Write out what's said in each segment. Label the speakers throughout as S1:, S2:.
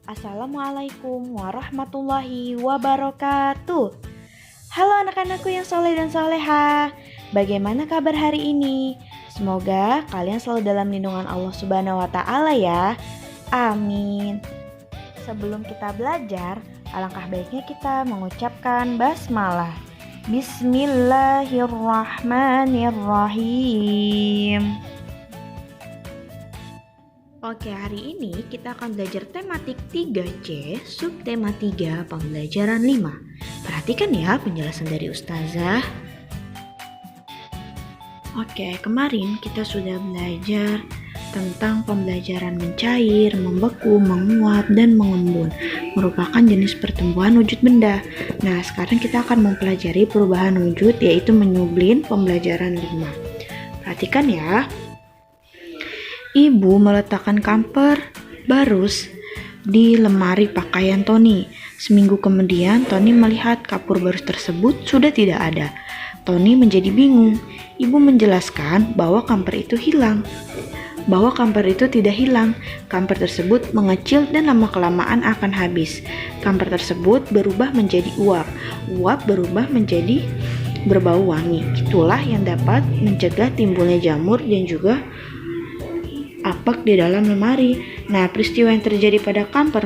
S1: Assalamualaikum warahmatullahi wabarakatuh. Halo anak-anakku yang soleh dan soleha. Bagaimana kabar hari ini? Semoga kalian selalu dalam lindungan Allah Subhanahu wa Ta'ala ya. Amin. Sebelum kita belajar, alangkah baiknya kita mengucapkan basmalah. Bismillahirrahmanirrahim. Oke, hari ini kita akan belajar tematik 3C, subtema 3, pembelajaran 5. Perhatikan ya penjelasan dari Ustazah. Oke, kemarin kita sudah belajar tentang pembelajaran mencair, membeku, menguap, dan mengembun, merupakan jenis pertumbuhan wujud benda. Nah, sekarang kita akan mempelajari perubahan wujud, yaitu menyublin, pembelajaran 5. Perhatikan ya. Ibu meletakkan kamper barus di lemari pakaian Tony. Seminggu kemudian, Tony melihat kapur barus tersebut sudah tidak ada. Tony menjadi bingung. Ibu menjelaskan bahwa kamper itu tidak hilang. Kamper tersebut mengecil dan lama-kelamaan akan habis. Kamper tersebut berubah menjadi uap. Uap berubah menjadi berbau wangi. Itulah yang dapat mencegah timbulnya jamur dan juga apak di dalam lemari. Nah, peristiwa yang terjadi pada kamper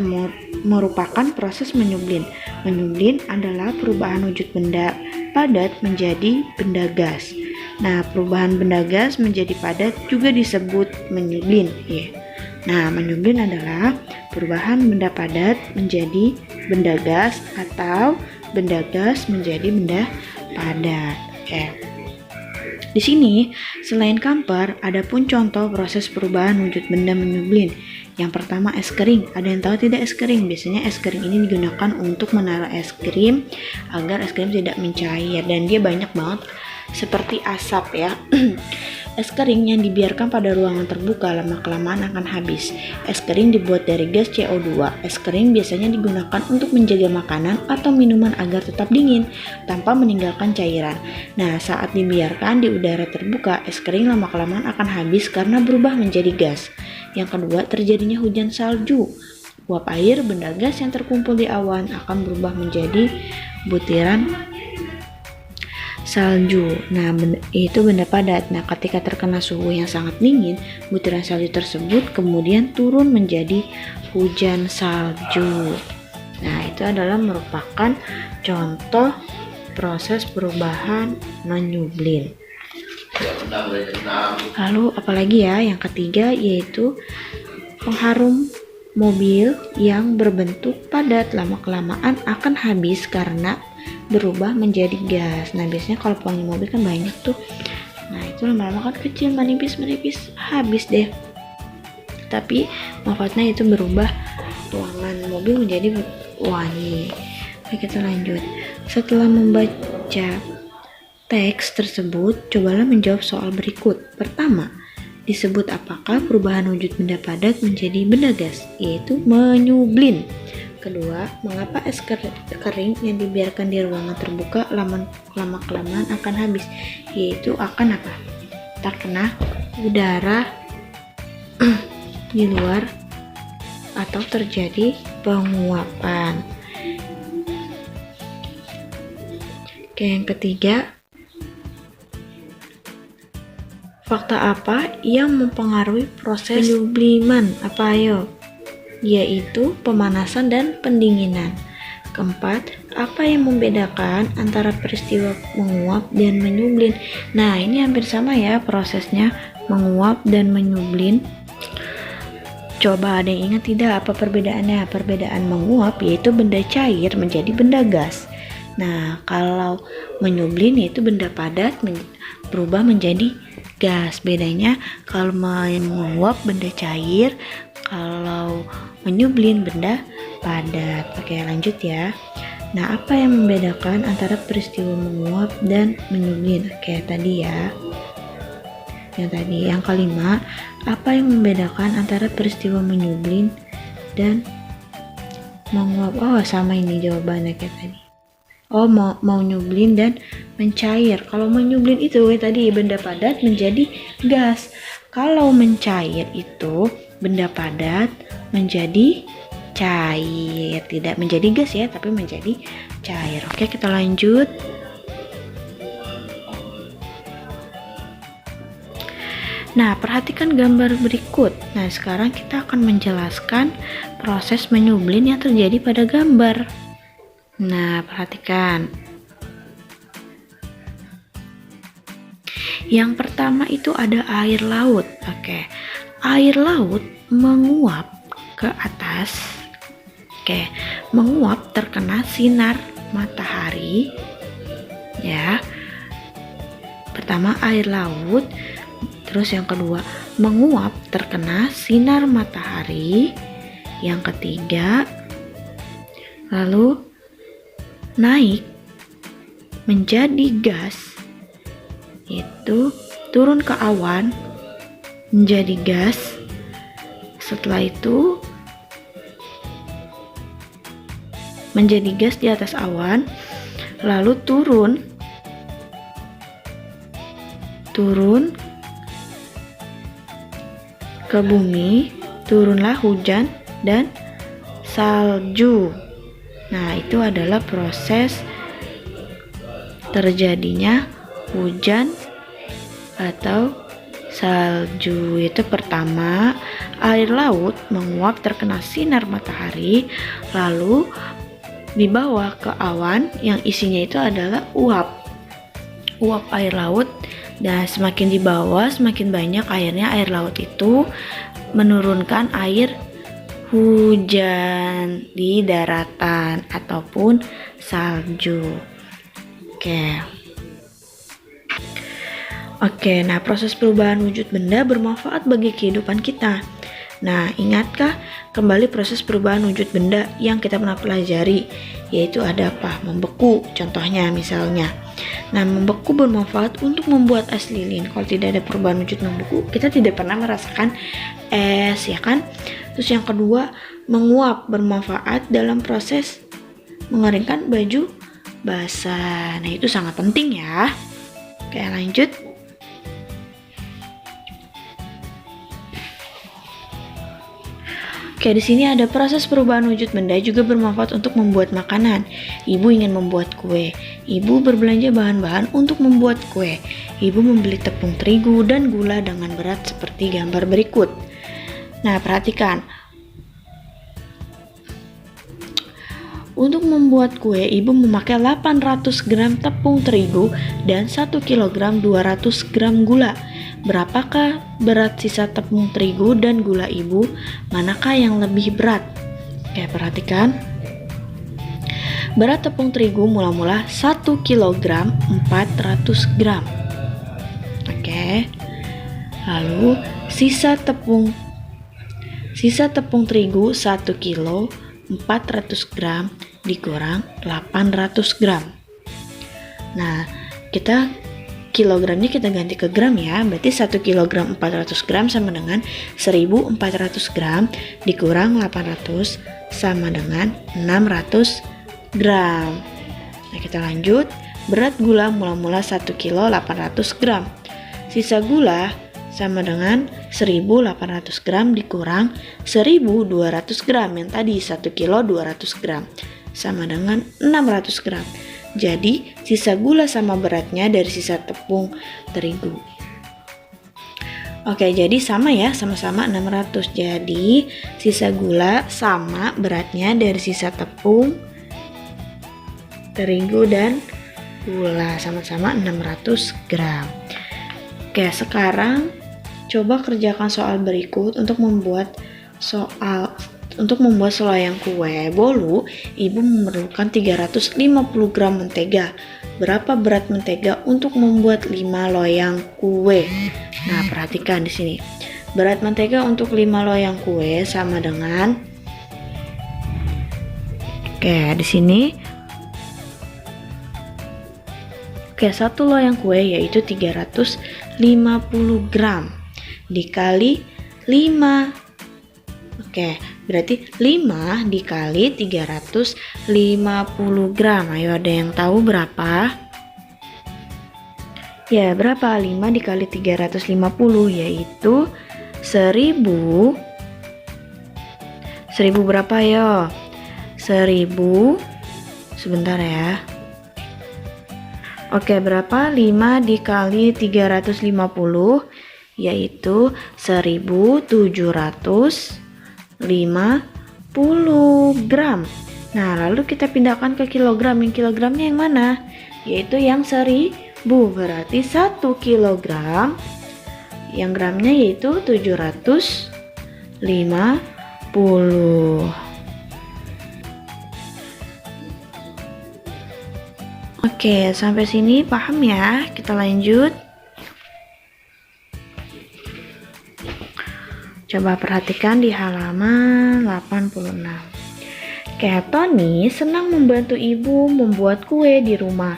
S1: merupakan proses menyublin. Menyublin adalah perubahan wujud benda padat menjadi benda gas. Nah, perubahan benda gas menjadi padat juga disebut menyublin. Ya. Nah, menyublin adalah perubahan benda padat menjadi benda gas atau benda gas menjadi benda padat. Ya. Di sini, selain kamper, ada pun contoh proses perubahan wujud benda menyublin. Yang pertama, es kering. Ada yang tahu tidak es kering? Biasanya es kering ini digunakan untuk menaruh es krim agar es krim tidak mencair, dan dia banyak banget seperti asap ya. Es kering yang dibiarkan pada ruangan terbuka lama-kelamaan akan habis. Es kering dibuat dari gas CO2. Es kering biasanya digunakan untuk menjaga makanan atau minuman agar tetap dingin tanpa meninggalkan cairan. Nah, saat dibiarkan di udara terbuka, es kering lama-kelamaan akan habis karena berubah menjadi gas. Yang kedua, terjadinya hujan salju. Uap air, benda gas yang terkumpul di awan, akan berubah menjadi butiran salju. Nah, itu benda padat. Nah, ketika terkena suhu yang sangat dingin, butiran salju tersebut kemudian turun menjadi hujan salju. Nah, itu adalah merupakan contoh proses perubahan menyublin. Lalu apalagi ya, yang ketiga yaitu pengharum mobil yang berbentuk padat lama-kelamaan akan habis karena berubah menjadi gas. Nah, biasanya kalau pewangi mobil kan banyak tuh. Nah, itu lama-lama kan kecil, menipis, habis deh. Tapi manfaatnya itu berubah ruangan mobil menjadi wangi. Oke, kita lanjut. Setelah membaca teks tersebut, cobalah menjawab soal berikut. Pertama, disebut apakah perubahan wujud benda padat menjadi benda gas, yaitu menyublin. Kedua, mengapa es kering yang dibiarkan di ruangan terbuka lama-kelamaan akan habis, yaitu akan apa? Terkena udara di luar atau terjadi penguapan. Oke, yang ketiga, fakta apa yang mempengaruhi proses penyubliman? Apa ayo? Yaitu pemanasan dan pendinginan. Keempat, apa yang membedakan antara peristiwa menguap dan menyublin? Nah, ini hampir sama ya prosesnya, menguap dan menyublin. Coba ada yang ingat tidak apa perbedaannya? Perbedaan menguap yaitu benda cair menjadi benda gas. Nah, kalau menyublin yaitu benda padat berubah menjadi gas. Bedanya kalau menguap benda cair, kalau menyublin benda padat. Oke, lanjut ya. Nah, apa yang membedakan antara peristiwa menguap dan menyublin? Oke, tadi ya. Yang kelima, apa yang membedakan antara peristiwa menyublin dan menguap? Oh, sama ini jawabannya kayak tadi. Oh, mau nyublin dan mencair. Kalau menyublin itu tadi benda padat menjadi gas. Kalau mencair itu benda padat menjadi cair, tidak menjadi gas ya, tapi menjadi cair. Oke, kita lanjut. Nah, perhatikan gambar berikut. Nah, sekarang kita akan menjelaskan proses menyublin yang terjadi pada gambar. Nah, perhatikan. Yang pertama itu ada air laut. Oke. Air laut menguap ke atas. Oke, menguap terkena sinar matahari. Ya. Pertama air laut. Terus yang kedua, menguap terkena sinar matahari. Yang ketiga, lalu naik menjadi gas. Itu turun ke awan menjadi gas. Setelah itu menjadi gas di atas awan, lalu turun ke bumi, turunlah hujan dan salju. Nah, itu adalah proses terjadinya hujan atau salju. Itu pertama, air laut menguap terkena sinar matahari, lalu dibawa ke awan yang isinya itu adalah uap air laut. Dan semakin di bawah, semakin banyak airnya. Air laut itu menurunkan air hujan di daratan ataupun salju. Oke, nah proses perubahan wujud benda bermanfaat bagi kehidupan kita. Nah, ingatkah kembali proses perubahan wujud benda yang kita pernah pelajari? Yaitu ada apa? Membeku, contohnya misalnya. Nah, membeku bermanfaat untuk membuat es lilin. Kalau tidak ada perubahan wujud membeku, kita tidak pernah merasakan es, ya kan? Terus yang kedua, menguap bermanfaat dalam proses mengeringkan baju basah. Nah, itu sangat penting ya. Oke, lanjut. Oke, di sini ada proses perubahan wujud benda juga bermanfaat untuk membuat makanan. Ibu ingin membuat kue. Ibu berbelanja bahan-bahan untuk membuat kue. Ibu membeli tepung terigu dan gula dengan berat seperti gambar berikut. Nah, perhatikan. Untuk membuat kue, ibu memakai 800 gram tepung terigu dan 1 kg 200 gram gula. Berapakah berat sisa tepung terigu dan gula ibu? Manakah yang lebih berat? Oke, perhatikan. Berat tepung terigu mula-mula 1 kg 400 gram. Oke. Lalu sisa tepung terigu 1 kg 400 gram dikurang 800 gram. Nah, kilogramnya kita ganti ke gram ya. Berarti 1 kg 400 gram sama dengan 1400 gram dikurang 800 sama dengan 600 gram. Nah, kita lanjut. Berat gula mula-mula 1 kg 800 gram. Sisa gula sama dengan 1800 gram dikurang 1200 gram. Yang tadi 1 kg 200 gram sama dengan 600 gram. Jadi sisa gula sama beratnya dari sisa tepung terigu. Oke, jadi sama ya, sama-sama 600. Jadi sisa gula sama beratnya dari sisa tepung terigu dan gula, sama-sama 600 gram. Oke, sekarang coba kerjakan soal berikut untuk membuat seloyang kue bolu. Ibu memerlukan 350 gram mentega. Berapa berat mentega untuk membuat 5 loyang kue? Nah, perhatikan di sini. Berat mentega untuk 5 loyang kue sama dengan di sini. Satu loyang kue yaitu 350 gram dikali 5. Berarti 5 dikali 350 gram. Ayo, ada yang tahu berapa? Ya, berapa? 5 dikali 350 yaitu 1000 1000 berapa yo? 1000, sebentar ya. Oke, berapa? 5 dikali 350 yaitu 1750 gram. Nah, lalu kita pindahkan ke kilogram. Yang kilogramnya yang mana? Yaitu yang 1000. Berarti 1 kilogram yang gramnya yaitu 750. Oke, sampai sini paham ya? Kita lanjut. Coba perhatikan di halaman 86. Tony senang membantu ibu membuat kue di rumah.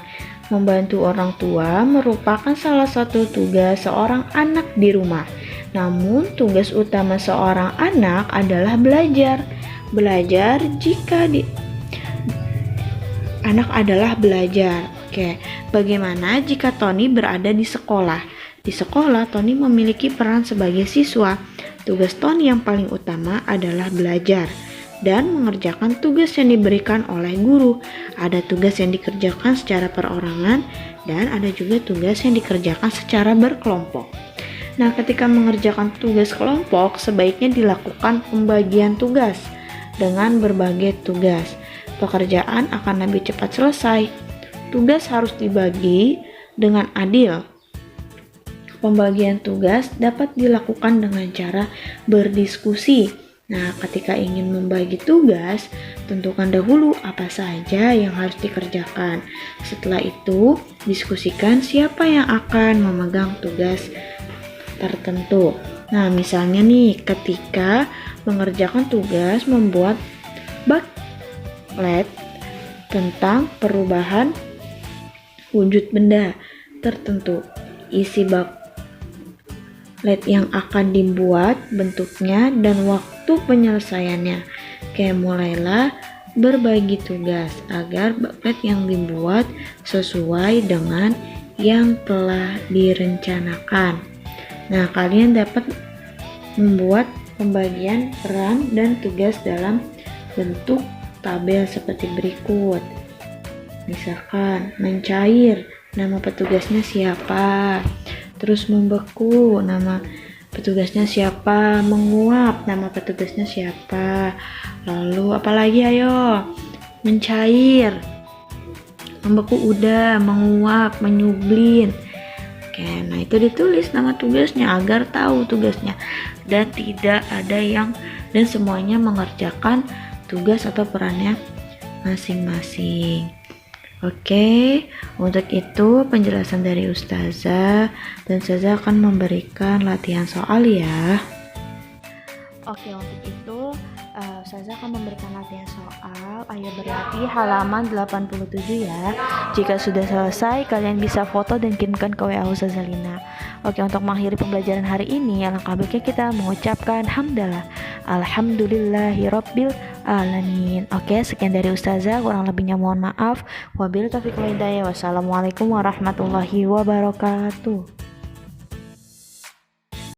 S1: Membantu orang tua merupakan salah satu tugas seorang anak di rumah. Namun, tugas utama seorang anak adalah belajar. Belajar jika anak adalah belajar. Oke, bagaimana jika Tony berada di sekolah? Di sekolah, Tony memiliki peran sebagai siswa. Tugas Tony yang paling utama adalah belajar dan mengerjakan tugas yang diberikan oleh guru. Ada tugas yang dikerjakan secara perorangan dan ada juga tugas yang dikerjakan secara berkelompok. Nah, ketika mengerjakan tugas kelompok, sebaiknya dilakukan pembagian tugas dengan berbagai tugas. Pekerjaan akan lebih cepat selesai. Tugas harus dibagi dengan adil. Pembagian tugas dapat dilakukan dengan cara berdiskusi. Nah, ketika ingin membagi tugas, tentukan dahulu apa saja yang harus dikerjakan. Setelah itu, diskusikan siapa yang akan memegang tugas tertentu. Nah, misalnya nih, ketika mengerjakan tugas membuat booklet tentang perubahan wujud benda tertentu. Isi booklet yang akan dibuat, bentuknya, dan waktu penyelesaiannya. Mulailah berbagi tugas agar booklet yang dibuat sesuai dengan yang telah direncanakan. Nah, kalian dapat membuat pembagian peran dan tugas dalam bentuk tabel seperti berikut. Misalkan mencair, nama petugasnya siapa. Terus membeku, nama petugasnya siapa. Menguap, nama petugasnya siapa. Lalu apalagi ayo? Mencair, membeku udah, menguap, menyublin. Oke, nah itu ditulis nama tugasnya agar tahu tugasnya dan tidak ada dan semuanya mengerjakan tugas atau perannya masing-masing. Oke, untuk itu penjelasan dari Ustazah, dan Ustazah akan memberikan latihan soal ya. Oke, untuk itu Ustazah akan memberikan latihan soal. Ayo berlatih halaman 87 ya. Jika sudah selesai, kalian bisa foto dan kirimkan ke WA Ustazah Lina. Oke, untuk mengakhiri pembelajaran hari ini, alangkah baiknya kita mengucapkan hamdalah. Alhamdulillahirabbil alamin. Oke, sekian dari Ustazah, kurang lebihnya mohon maaf. Wabillahi taufiq wal hidayah. Wassalamualaikum warahmatullahi wabarakatuh.